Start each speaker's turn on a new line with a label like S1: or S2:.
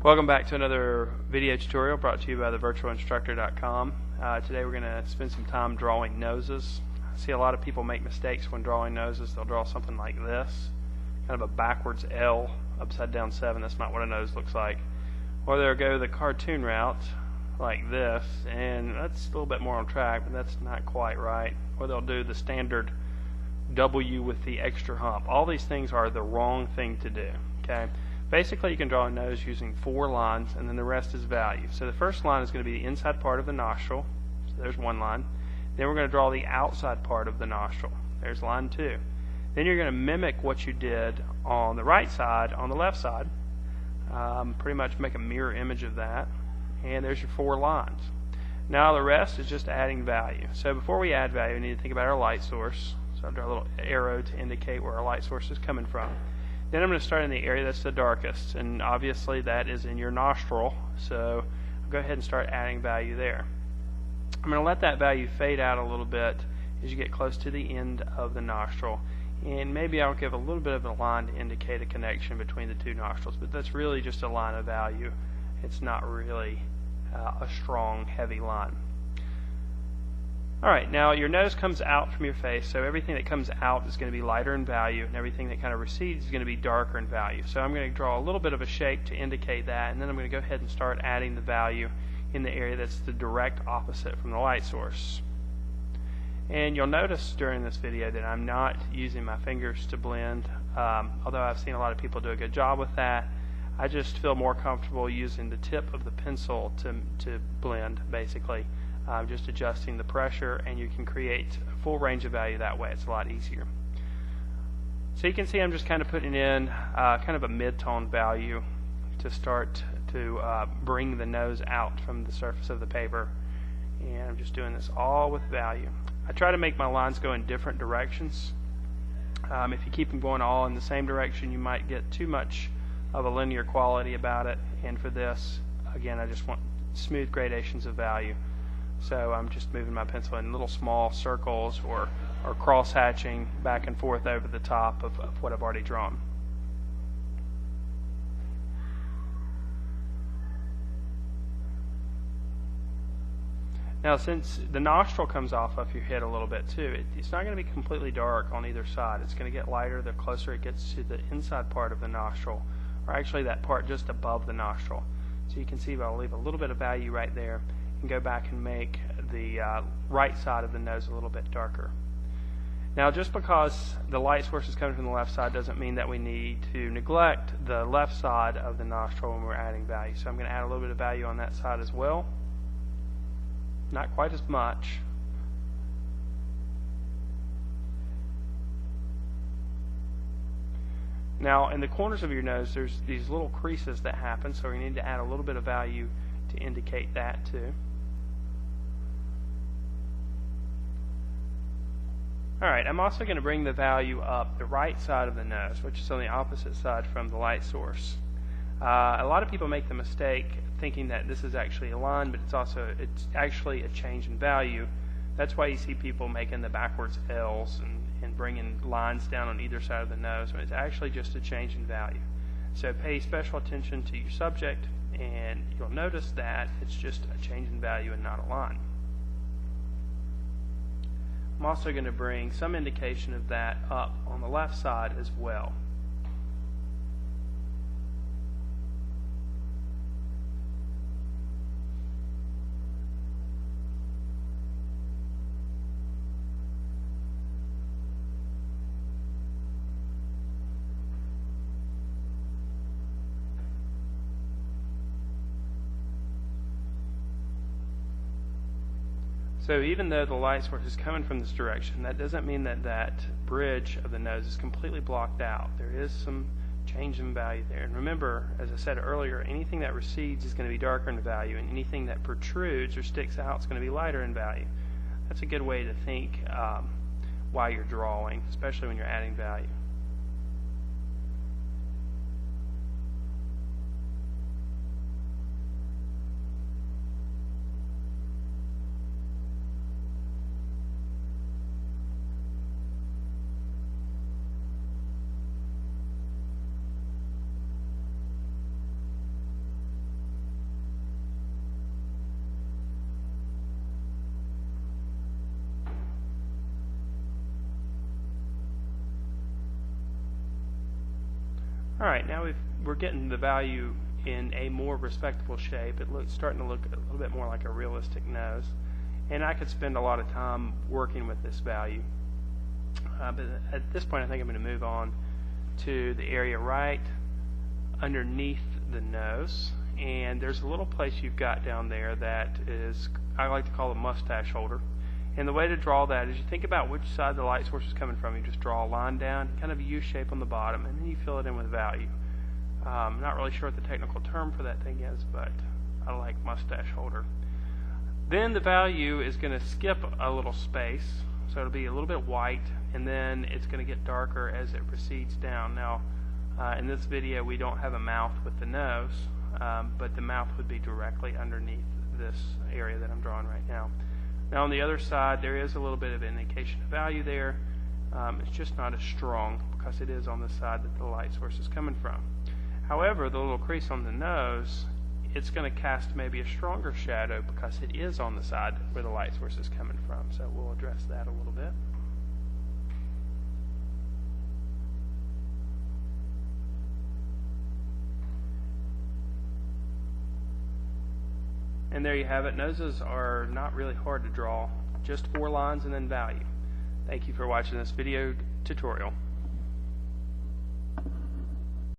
S1: Welcome back to another video tutorial brought to you by thevirtualinstructor.com. Today we're going to spend some time drawing noses. I see a lot of people make mistakes when drawing noses. They'll draw something like this, kind of a backwards L, upside down 7. That's not what a nose looks like. Or they'll go the cartoon route like this, and that's a little bit more on track, but that's not quite right. Or they'll do the standard W with the extra hump. All these things are the wrong thing to do. Okay. Basically, you can draw a nose using 4 lines, and then the rest is value. So the first line is going to be the inside part of the nostril. So there's one line. Then we're going to draw the outside part of the nostril. There's line 2. Then you're going to mimic what you did on the right side on the left side. Pretty much make a mirror image of that. And there's your 4 lines. Now the rest is just adding value. So before we add value, we need to think about our light source. So I'll draw a little arrow to indicate where our light source is coming from. Then I'm going to start in the area that's the darkest, and obviously that is in your nostril, so I'll go ahead and start adding value there. I'm going to let that value fade out a little bit as you get close to the end of the nostril, and maybe I'll give a little bit of a line to indicate a connection between the 2 nostrils, but that's really just a line of value. It's not really a strong, heavy line. Alright, now your nose comes out from your face, so everything that comes out is going to be lighter in value, and everything that kind of recedes is going to be darker in value. So I'm going to draw a little bit of a shape to indicate that, and then I'm going to go ahead and start adding the value in the area that's the direct opposite from the light source. And you'll notice during this video that I'm not using my fingers to blend, although I've seen a lot of people do a good job with that. I just feel more comfortable using the tip of the pencil to blend, basically. Just adjusting the pressure, and you can create a full range of value that way. It's a lot easier. So you can see I'm just kind of putting in kind of a mid-tone value to start to bring the nose out from the surface of the paper. And I'm just doing this all with value. I try to make my lines go in different directions. If you keep them going all in the same direction, you might get too much of a linear quality about it. And for this, again, I just want smooth gradations of value. So I'm just moving my pencil in little small circles or cross-hatching back and forth over the top of what I've already drawn. Now, since the nostril comes off of your head a little bit too, it's not going to be completely dark on either side. It's going to get lighter the closer it gets to the inside part of the nostril, or actually that part just above the nostril. So you can see I'll leave a little bit of value right there and go back and make the right side of the nose a little bit darker. Now, just because the light source is coming from the left side doesn't mean that we need to neglect the left side of the nostril when we're adding value. So I'm going to add a little bit of value on that side as well. Not quite as much. Now, in the corners of your nose, there's these little creases that happen, so we need to add a little bit of value to indicate that too. Alright, I'm also going to bring the value up the right side of the nose, which is on the opposite side from the light source. A lot of people make the mistake thinking that this is actually a line, but it's actually a change in value. That's why you see people making the backwards L's and bringing lines down on either side of the nose, when it's actually just a change in value. So pay special attention to your subject, and you'll notice that it's just a change in value and not a line. I'm also going to bring some indication of that up on the left side as well. So even though the light source is coming from this direction, that doesn't mean that that bridge of the nose is completely blocked out. There is some change in value there. And remember, as I said earlier, anything that recedes is going to be darker in value, and anything that protrudes or sticks out is going to be lighter in value. That's a good way to think while you're drawing, especially when you're adding value. Alright, now we're getting the value in a more respectable shape. It's starting to look a little bit more like a realistic nose. And I could spend a lot of time working with this value. But at this point I think I'm going to move on to the area right underneath the nose. And there's a little place you've got down there that is, I like to call a mustache holder. And the way to draw that is you think about which side the light source is coming from. You just draw a line down, kind of a U shape on the bottom, and then you fill it in with value. Not really sure what the technical term for that thing is, but I like mustache holder. Then the value is going to skip a little space, so it'll be a little bit white, and then it's going to get darker as it proceeds down. Now, in this video we don't have a mouth with the nose, but the mouth would be directly underneath this area that I'm drawing right now. Now on the other side there is a little bit of indication of value there. It's just not as strong because it is on the side that the light source is coming from. However, the little crease on the nose, it's going to cast maybe a stronger shadow because it is on the side where the light source is coming from. So we'll address that a little bit. And there you have it. Noses are not really hard to draw. Just 4 lines and then value. Thank you for watching this video tutorial.